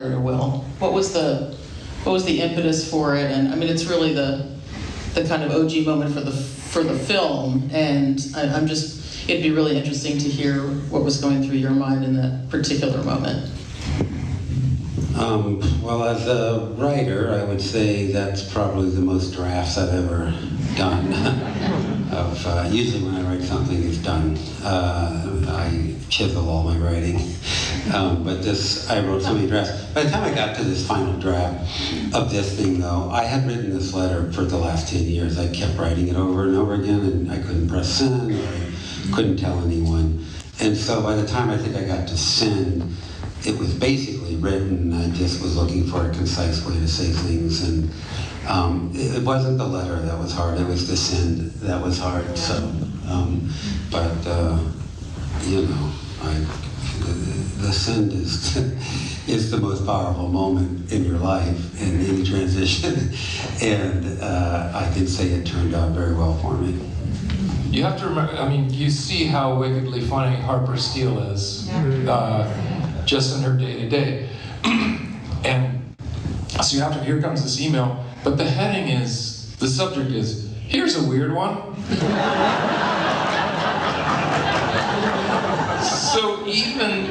Will. What was the impetus for it? And I mean, it's really the kind of OG moment for the film, and it'd be really interesting to hear what was going through your mind in that particular moment. Well, as a writer, I would say that's probably the most drafts I've ever done. Usually when I write something, it's done. I chisel all my writing. But this, I wrote so many drafts. By the time I got to this final draft of this thing, though, I had written this letter for the last 10 years. I kept writing it over and over again, and I couldn't press send, or I couldn't tell anyone. And so by the time I think I got to send, it was basically written. I just was looking for a concise way to say things, and it wasn't the letter that was hard, it was the send that was hard. So, you know, the send is the most powerful moment in your life in any transition, and I can say it turned out very well for me. You have to remember, I mean, you see how wickedly funny Harper Steele is, just in her day-to-day. And so you have to, here comes this email, but the heading is, the subject is, here's a weird one. So even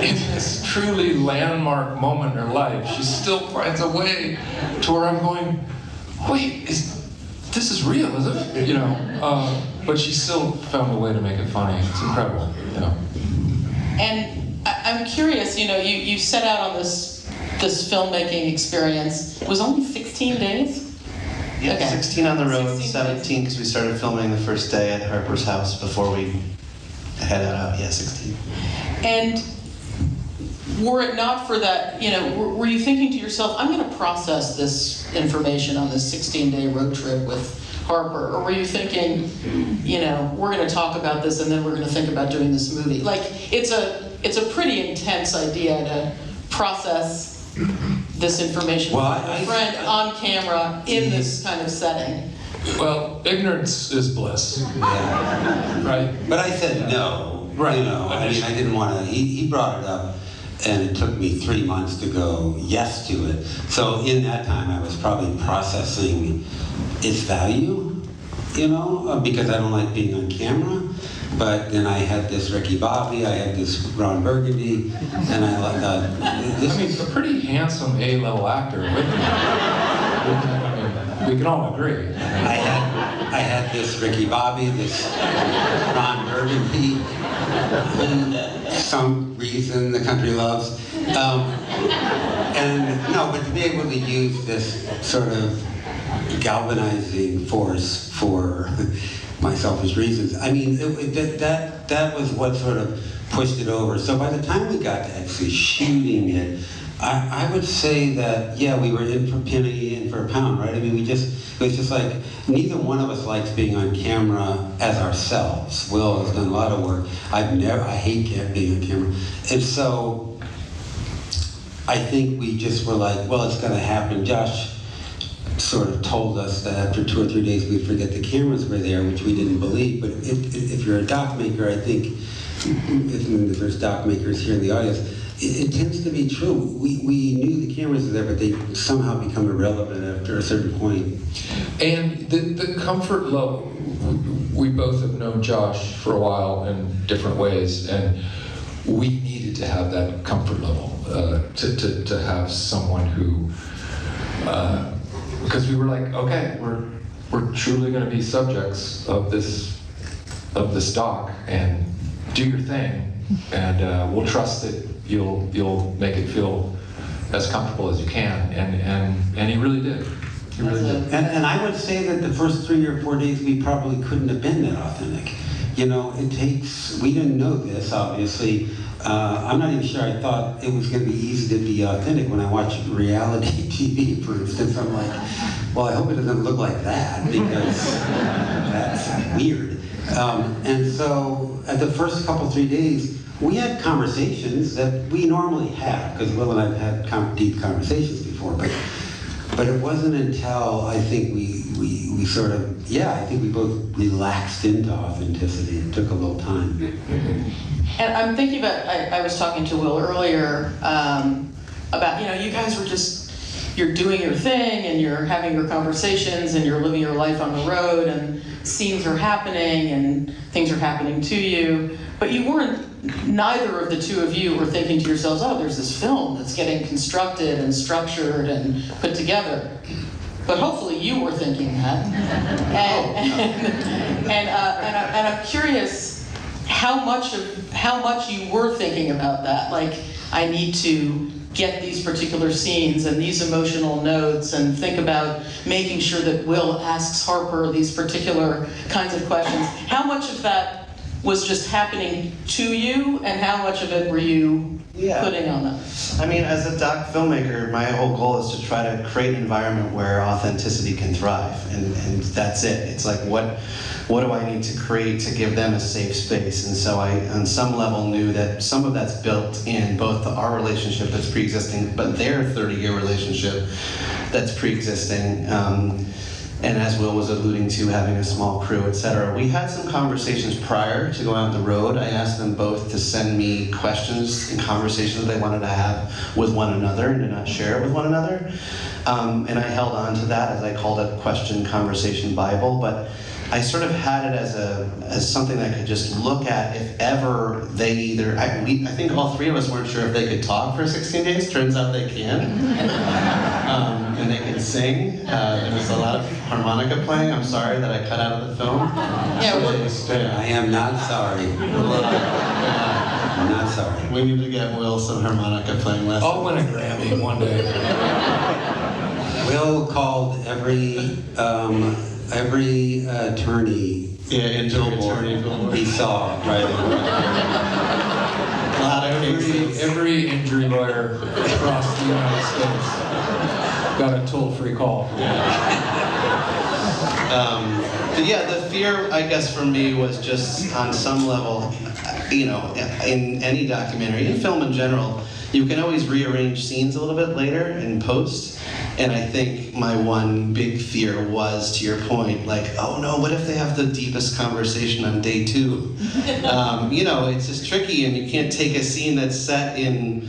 in this truly landmark moment in her life, she still finds a way to where I'm going, wait, this is real, isn't it? You know, but she still found a way to make it funny. It's incredible, you know. And I'm curious, you know, you set out on this filmmaking experience. It was only 16 days? Yeah, Okay. 16 on the road, 16 17 because we started filming the first day at Harper's house before we headed out. Yeah, 16. And were it not for that, you know, were you thinking to yourself, I'm going to process this information on this 16-day road trip with Harper? Or were you thinking, you know, we're going to talk about this and then we're going to think about doing this movie? Like, it's a pretty intense idea to process this information Well, from a friend on camera in this kind of setting. Well, ignorance is bliss, Yeah. right? But I said no. Right. You know, I mean, I didn't want to. He brought it up, and it took me 3 months to go yes to it. So in that time, I was probably processing its value, you know, because I don't like being on camera. But then I had this Ricky Bobby, I had this Ron Burgundy, and I thought, this I mean, a pretty handsome A-level actor with me. I mean, we can all agree. I had this Ricky Bobby, this Ron Burgundy, who some reason the country loves. And no, but to be able to use this sort of galvanizing force for my selfish reasons, I mean, that was what sort of pushed it over. So by the time we got to actually shooting it, I would say that, yeah, we were in for a penny, in for a pound, right? I mean, it was just like, neither one of us likes being on camera as ourselves. Will has done a lot of work. I hate being on camera. And so, I think we just were like, well, it's gonna happen. Josh sort of told us that after 2 or 3 days we'd forget the cameras were there, which we didn't believe. But if you're a doc maker, I think, if there's doc makers here in the audience, it tends to be true. We knew the cameras were there, but they somehow become irrelevant after a certain point. And the comfort level, we both have known Josh for a while in different ways, and we needed to have that comfort level to have someone who, because we were like, okay, we're truly going to be subjects of this doc, and do your thing, and we'll trust that you'll make it feel as comfortable as you can, and he really did. He really did. And I would say that the first 3 or 4 days we probably couldn't have been that authentic. You know, we didn't know this, obviously. I'm not even sure I thought it was going to be easy to be authentic. When I watch reality TV, for instance, I'm like, well, I hope it doesn't look like that, because that's weird. And so at the first couple, 3 days, we had conversations that we normally have, because Will and I have had deep conversations before, but it wasn't until I think we we sort of, yeah, I think we both relaxed into authenticity. It took a little time. And I'm thinking about, I was talking to Will earlier about, you guys were just, you're doing your thing and you're having your conversations and you're living your life on the road and scenes are happening and things are happening to you. But you weren't, neither of the two of you were thinking to yourselves, oh, there's this film that's getting constructed and structured and put together. But hopefully you were thinking that. And I'm curious how much you were thinking about that. Like, I need to get these particular scenes and these emotional notes and think about making sure that Will asks Harper these particular kinds of questions. How much of that was just happening to you, and how much of it were you putting on them? I mean, as a doc filmmaker, my whole goal is to try to create an environment where authenticity can thrive, and that's it. It's like, what do I need to create to give them a safe space? And so I, on some level, knew that some of that's built in both our relationship that's pre-existing, but their 30-year relationship that's pre-existing. And as Will was alluding to, having a small crew, etc. We had some conversations prior to going out on the road. I asked them both to send me questions and conversations they wanted to have with one another and to not share it with one another. And I held on to that, as I called it, Question Conversation Bible. But I sort of had it as something that I could just look at if ever they either, I think all three of us weren't sure if they could talk for 16 days. Turns out they can. And they can sing. There was a lot of harmonica playing. I'm sorry that I cut out of the film. I am not sorry. I'm not sorry. We need to get Will some harmonica playing lessons. I'll win a Grammy one day. Will called every attorney billboard he saw, right? A lot of cases. Every injury lawyer across the United States got a toll-free call. But yeah, the fear, I guess, for me was just on some level, in any documentary, in film in general, you can always rearrange scenes a little bit later in post. And I think my one big fear was, to your point, like, oh no, what if they have the deepest conversation on day 2? It's just tricky, and you can't take a scene that's set in,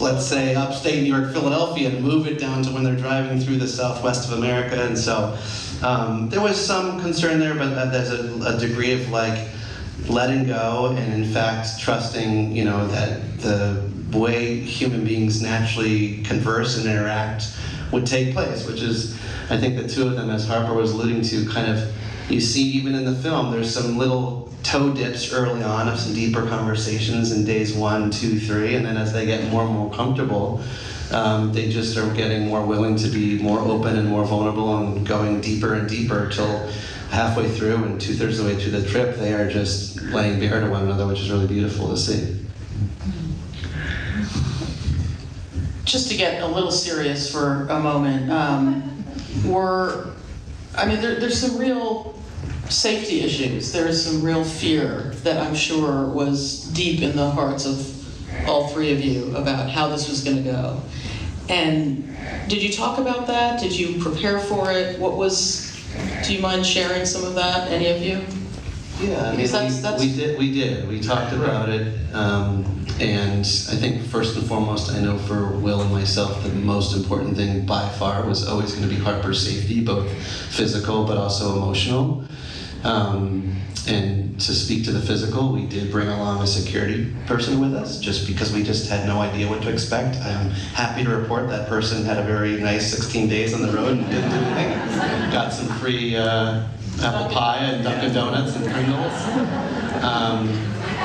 let's say upstate New York, Philadelphia, and move it down to when they're driving through the southwest of America. And so there was some concern there, but there's a degree of like letting go, and in fact trusting, that the way human beings naturally converse and interact would take place, which is, I think the two of them, as Harper was alluding to, kind of, you see even in the film, there's some little toe dips early on of some deeper conversations in days 1, 2, 3, and then as they get more and more comfortable, they just are getting more willing to be more open and more vulnerable and going deeper and deeper till halfway through and 2/3 of the way through the trip, they are just laying bare to one another, which is really beautiful to see. Just to get a little serious for a moment, there's some real safety issues. There's some real fear that I'm sure was deep in the hearts of all three of you about how this was going to go. And did you talk about that? Did you prepare for it? Do you mind sharing some of that, any of you? Yeah, I mean, we did. We talked about it, and I think first and foremost, I know for Will and myself, the most important thing by far was always going to be Harper's safety, both physical but also emotional. And to speak to the physical, we did bring along a security person with us, just because we just had no idea what to expect. I'm happy to report that person had a very nice 16 days on the road and didn't do anything. Got some free apple pie and Dunkin' Donuts and Pringles.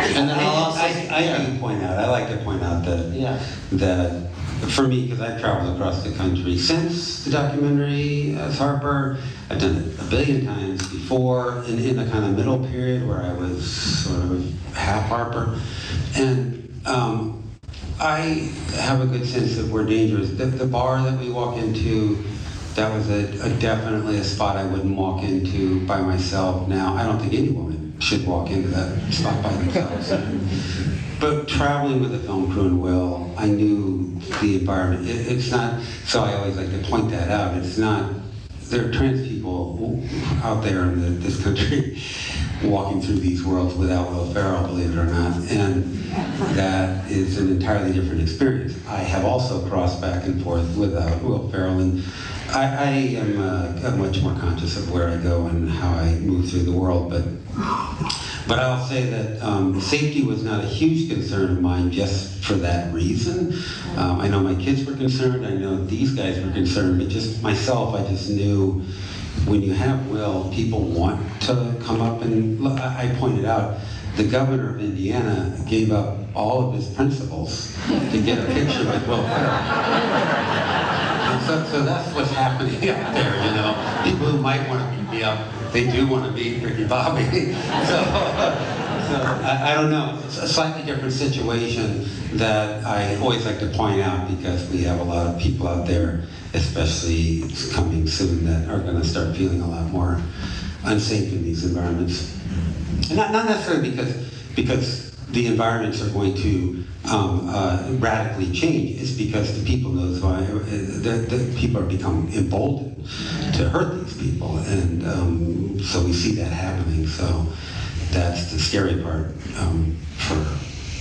And then I like to point out that for me, because I've traveled across the country since the documentary as Harper, I've done it a billion times before in the kind of middle period where I was sort of half Harper. And I have a good sense that we're dangerous. The bar that we walk into, that was definitely a spot I wouldn't walk into by myself now. I don't think any woman should walk into that spot by themselves. But traveling with the film crew and Will, I knew the environment. It's not, so I always like to point that out. It's not there are trans people out there in this country walking through these worlds without Will Ferrell, believe it or not, and that is an entirely different experience. I have also crossed back and forth without Will Ferrell, and I am much more conscious of where I go and how I move through the world, but I'll say that safety was not a huge concern of mine just for that reason. I know my kids were concerned, I know these guys were concerned, but just myself, I just knew when you have Will, people want to come up and look. I pointed out, the governor of Indiana gave up all of his principles to get a picture with Will Ferrell. And so that's what's happening out there, you know. People who might want to meet me up, they do want to meet Ricky Bobby. So I don't know. It's a slightly different situation that I always like to point out because we have a lot of people out there, especially coming soon, that are going to start feeling a lot more unsafe in these environments. Not necessarily because the environments are going to radically change. It's because the people knows why the people are becoming emboldened to hurt these people, and so we see that happening. So that's the scary part for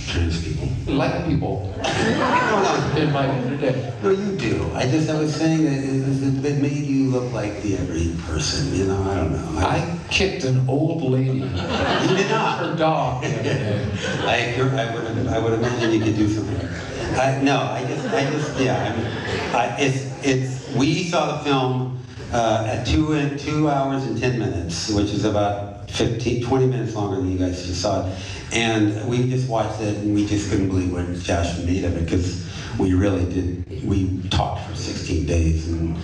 trans people. Like people. In my day. No, you do. I was saying that it made you look like the every person, you know, I don't know. I kicked an old lady. You did not. Her dog the other day. I would imagine you could do something. We saw the film at 2 hours and 10 minutes, which is about 20 minutes longer than you guys just saw it. And we just watched it and we just couldn't believe what Josh made of it, because we really did. We talked for 16 days and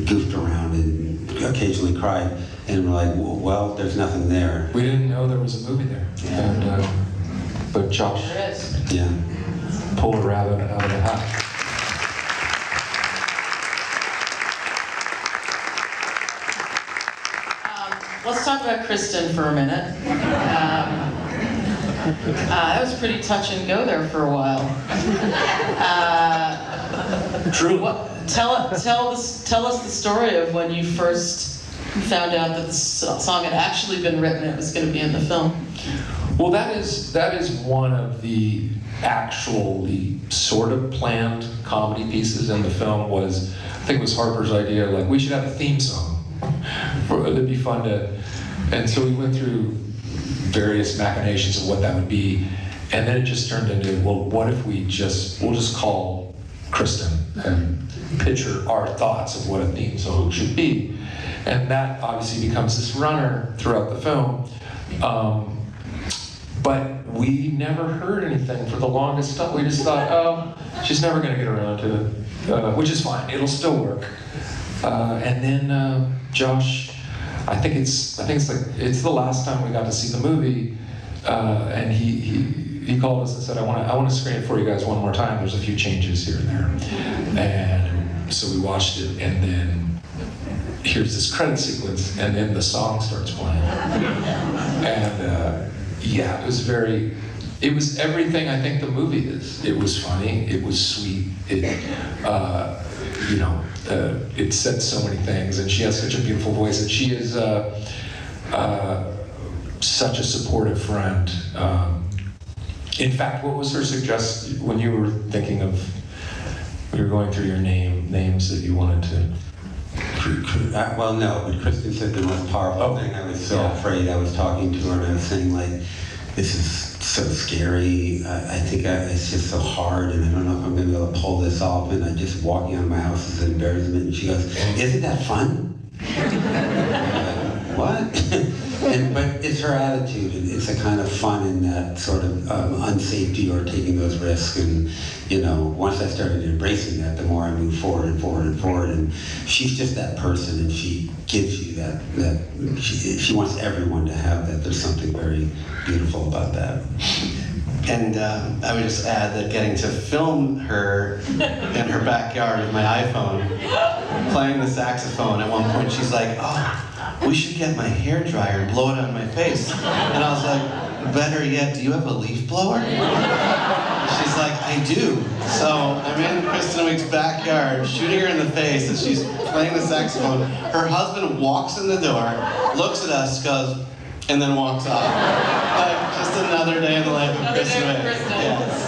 goofed around and occasionally cried. And we're like, well, there's nothing there. We didn't know there was a movie there. Yeah. And, but Josh Yeah. pulled a rabbit out of the hat. Let's talk about Kristen for a minute. That was pretty touch and go there for a while. True. Tell us the story of when you first found out that the song had actually been written and it was going to be in the film. Well, that is one of the actually sort of planned comedy pieces in the film. I think it was Harper's idea, like, we should have a theme song. It'd be fun to, and so we went through various machinations of what that would be, and then it just turned into, well, what if we'll just call Kristen and pitch her our thoughts of what a theme song should be, and that obviously becomes this runner throughout the film. But we never heard anything for the longest time. We just thought, oh, she's never going to get around to it, which is fine. It'll still work. And then Josh, I think it's the last time we got to see the movie, and he called us and said, I want to screen it for you guys one more time. There's a few changes here and there, and so we watched it, and then here's this credit sequence, and then the song starts playing, and yeah, it was everything I think the movie is. It was funny, it was sweet, it said so many things, and she has such a beautiful voice, and she is such a supportive friend. In fact, what was her suggestion when you were thinking of, when you were going through your names that you wanted to? Well, no, but Kristen said the most powerful thing. I was so afraid. I was talking to her and I was saying, like, this is so scary. I think it's just so hard, and I don't know if I'm going to be able to pull this off. And I just walking out of my house is an embarrassment. And she goes, "Isn't that fun?" I'm like, what? But it's her attitude. It's a kind of fun in that sort of unsafety or taking those risks. And once I started embracing that, the more I move forward and forward and forward. And she's just that person, and she gives you that she wants everyone to have that. There's something very beautiful about that. And I would just add that getting to film her in her backyard with my iPhone, playing the saxophone, at one point she's like, "Oh, we should get my hair dryer and blow it on my face." And I was like, "Better yet, do you have a leaf blower?" She's like, "I do." So I'm in Kristen, Week's backyard, shooting her in the face as she's playing the saxophone. Her husband walks in the door, looks at us, goes, and then walks off. Like, just another day in the life of Another Chris day with Wick. Kristen. Yes.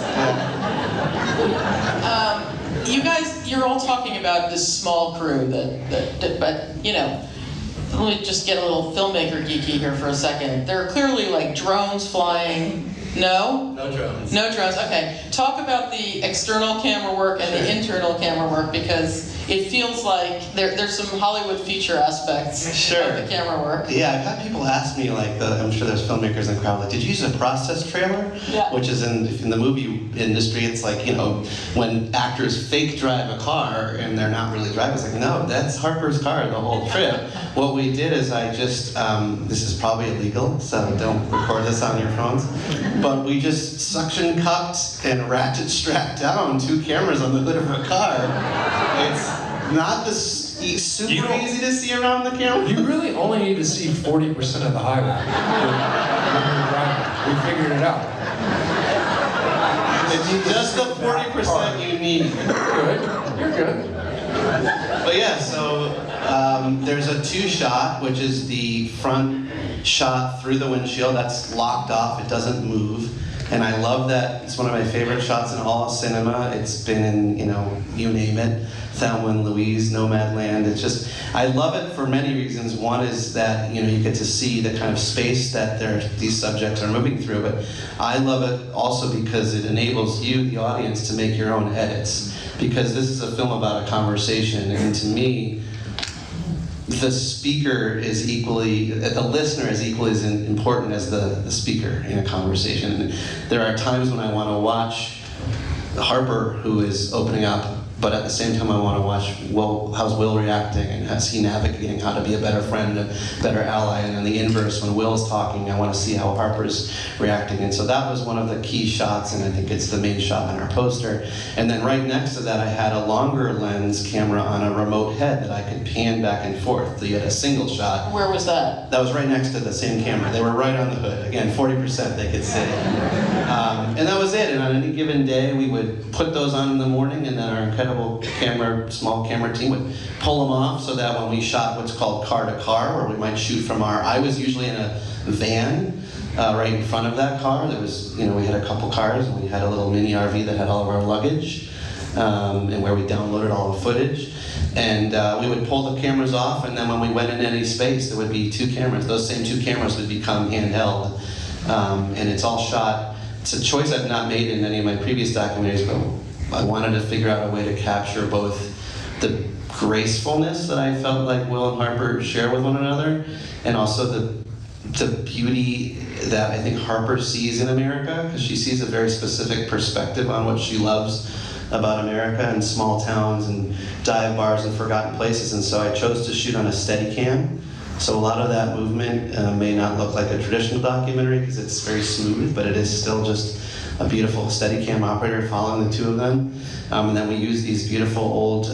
You guys, you're all talking about this small crew but you know, let me just get a little filmmaker geeky here for a second. There are clearly like drones flying. No? No drones. No drones, okay. Talk about the external camera work and the internal camera work, because it feels like there's some Hollywood feature aspects of the camera work. Yeah, I've had people ask me, like, I'm sure there's filmmakers in the crowd, like, did you use a process trailer? Yeah. Which is in the movie industry, it's like, you know, when actors fake drive a car and they're not really driving, it's like, no, that's Harper's car the whole trip. What we did is I just, this is probably illegal, so don't record this on your phones, but we just suction cupped and ratchet strapped down 2 cameras on the hood of a car. It's not super easy to see around the camera. You really only need to see 40% of the highway when you're driving. We figured it out. It's just the 40% you need. You're good. But yeah, so there's a 2-shot, which is the front shot through the windshield. That's locked off, it doesn't move. And I love that. It's one of my favorite shots in all of cinema. It's been in, you know, you name it. Thelma and Louise, Nomadland. It's just, I love it for many reasons. One is that, you know, you get to see the kind of space that these subjects are moving through. But I love it also because it enables you, the audience, to make your own edits. Because this is a film about a conversation, and to me, the speaker is equally, the listener is equally as important as the speaker in a conversation. And there are times when I want to watch Harper, who is opening up, but at the same time I want to watch, well, how's Will reacting, and how's he navigating how to be a better friend and a better ally, and in the inverse, when Will's talking, I want to see how Harper's reacting. And so that was one of the key shots, and I think it's the main shot on our poster. And then right next to that, I had a longer lens camera on a remote head that I could pan back and forth. So you had a single shot. Where was that? That was right next to the same camera. They were right on the hood. Again, 40% they could see. And that was it. And on any given day, we would put those on in the morning, and then our incredible small camera team would pull them off, so that when we shot what's called car to car, where we might shoot from I was usually in a van right in front of that car. There was, you know, we had a couple cars, and we had a little mini RV that had all of our luggage, and where we downloaded all the footage. And we would pull the cameras off, and then when we went in any space, there would be 2 cameras. Those same 2 cameras would become handheld. And it's all shot. It's a choice I've not made in any of my previous documentaries, but I wanted to figure out a way to capture both the gracefulness that I felt like Will and Harper share with one another, and also the beauty that I think Harper sees in America, because she sees a very specific perspective on what she loves about America and small towns and dive bars and forgotten places. And so I chose to shoot on a Steadicam. So a lot of that movement may not look like a traditional documentary because it's very smooth, but it is still just a beautiful Steadicam operator following the 2 of them. And then we use these beautiful old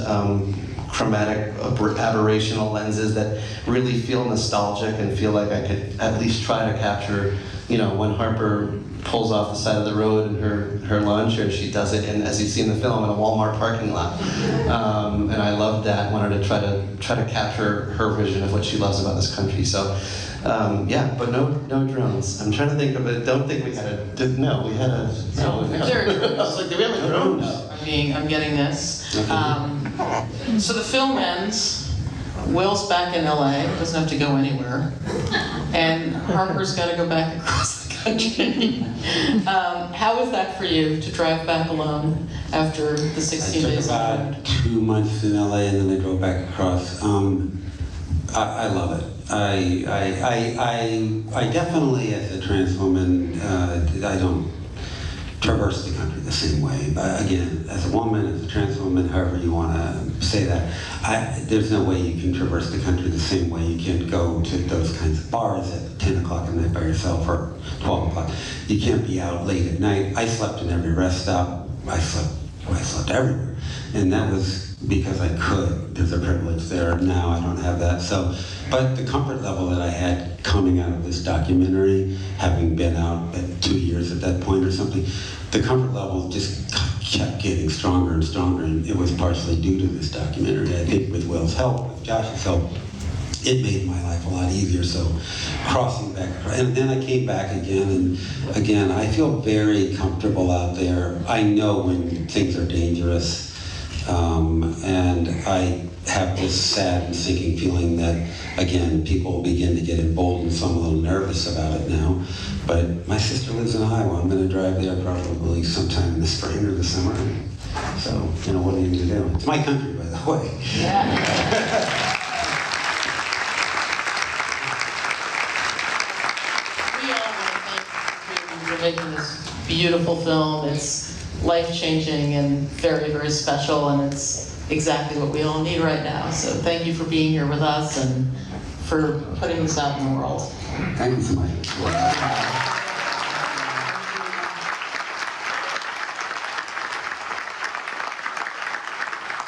chromatic aberrational lenses that really feel nostalgic and feel like I could at least try to capture, you know, when Harper pulls off the side of the road in her lawn chair, she does it, and as you see in the film, in a Walmart parking lot. And I loved that, wanted to try to capture her vision of what she loves about this country. So yeah, but no drones. I'm trying to think of it. Don't think we had we had a. No, There are drones. I was like, do we have a drone? No. I'm getting this. So the film ends. Will's back in LA, doesn't have to go anywhere. And Harper's got to go back across the country. How was that for you to drive back alone after the 16 days on the road? I took about 2 months in LA, and then I drove back across. I love it. I definitely, as a trans woman, I don't traverse the country the same way. But again, as a woman, as a trans woman, however you want to say that, there's no way you can traverse the country the same way. You can't go to those kinds of bars at 10 o'clock at night by yourself or 12 o'clock. You can't be out late at night. I slept in every rest stop. I slept everywhere. And that was because I could. There's a privilege there. Now I don't have that. So, but the comfort level that I had coming out of this documentary, having been out at 2 years at that point or something, the comfort level just kept getting stronger and stronger, and it was partially due to this documentary. I think with Will's help, with Josh's help, it made my life a lot easier. So crossing back, and then I came back again, and again, I feel very comfortable out there. I know when things are dangerous, and I have this sad and sinking feeling that, again, people begin to get emboldened, so I'm a little nervous about it now. But my sister lives in Iowa. I'm going to drive there probably sometime in the spring or the summer. So, you know, what are you going to do? It's my country, by the way. Yeah. We all want to thank you for making this beautiful film. It's life-changing and very, very special, and it's exactly what we all need right now. So thank you for being here with us and for putting this out in the world. Thank you so much.